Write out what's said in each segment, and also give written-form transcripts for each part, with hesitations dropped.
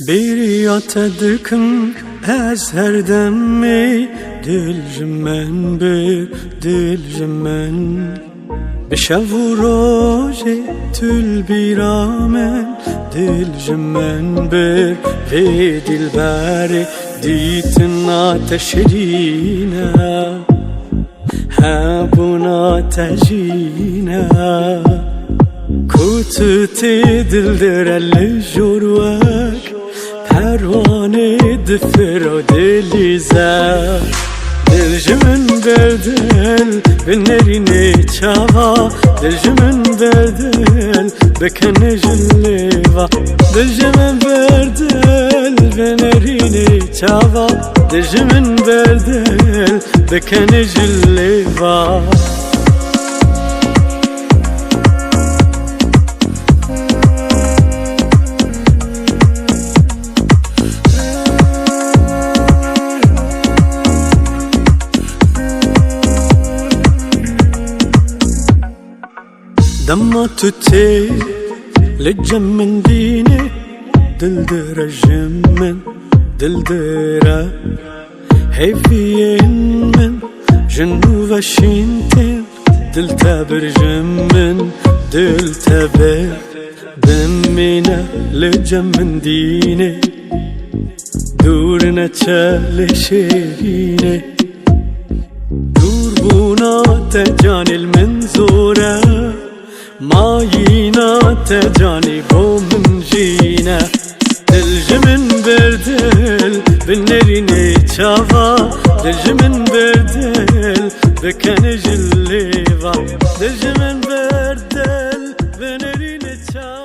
Biriyata dikim ez her demi diljimen bir diljimen Bişev û rojê tül bîramen diljimen bir vê dilberê dîtin te şirîne hebûna te jîne ku tu tê dildire li jor wek perwane difira dilize Dil ji min berdil bi nerînê çawa Dil ji min berdil bikene ji lêva Dil ji min berdil bi nerînê çawa Dil ji min berdil bikene ji lêva Dema tu tê li cem min dînê dildire ji min dildire hêviyên min ji nû veşîn tên dil te bir ji min dil te bir bimîne li cem min dînê dûr neçe lê şêrînê dûrbûna te canîl min zor e Mayîna te canî bo min jîne Dil ji min berdil bi nerînê çawa Dil ji min berdil bikene ji lêva Dil ji min berdil bi nerînê çawa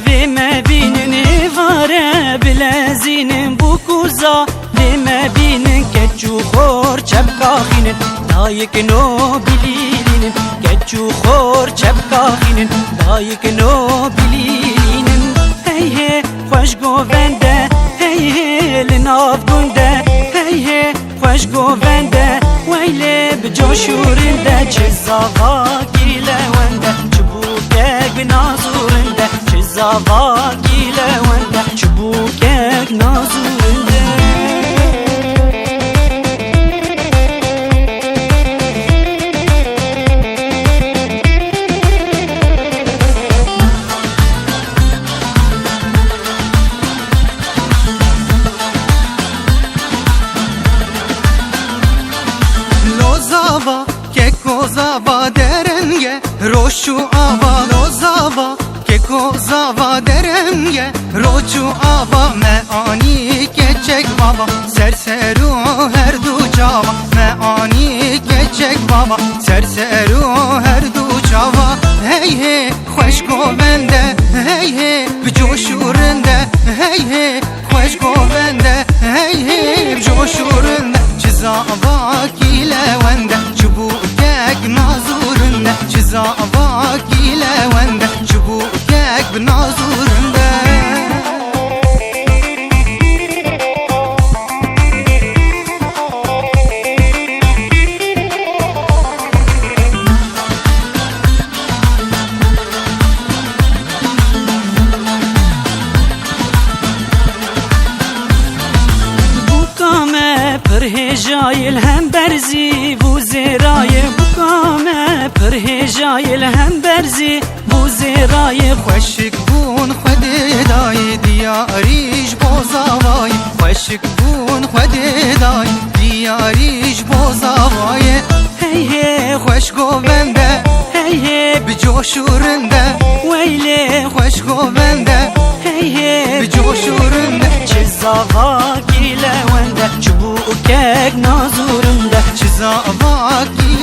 Ve me binin evare bilezinin bu kuza Ve me binin keçu khor çepkakhinin Dayık no bililinin Keçu khor çepkakhinin Dayık no bililinin Hey hey hoş govende Hey hey linav gunde Hey hey hoş govende Veyle bicoşurinde Çizava gile wende Çubukek binazurinde Çizava gile wende Çubukek nazurinde Lozava kekozava derenge Roşu ava lozava Kekozava derenge Roçu ava meani keçek baba Serseru her du çava meani keçek baba Serseru her du çava Hey hey hoş govende Hey hey bicoşurinde Hey hey hoş govende Hey hey bicoşurinde Çizava gile wende Çubukek nazurinde Çizava gile wende Çubukek binazurinde Perhejayil hem berzi bu zeraye bukame Perhejayil hem berzi bu zeraye Xoşik bun xwedê dayê diyarî ji bo zavayê Xoşik bun xwedê dayê یاریش بوزاوایه هی هی خوش گوونده هی هی بجوشورنده ویلی خوش گوونده هی هی بجوشورنده Çizava gile wende çubuk kek nazurunde چزاواکی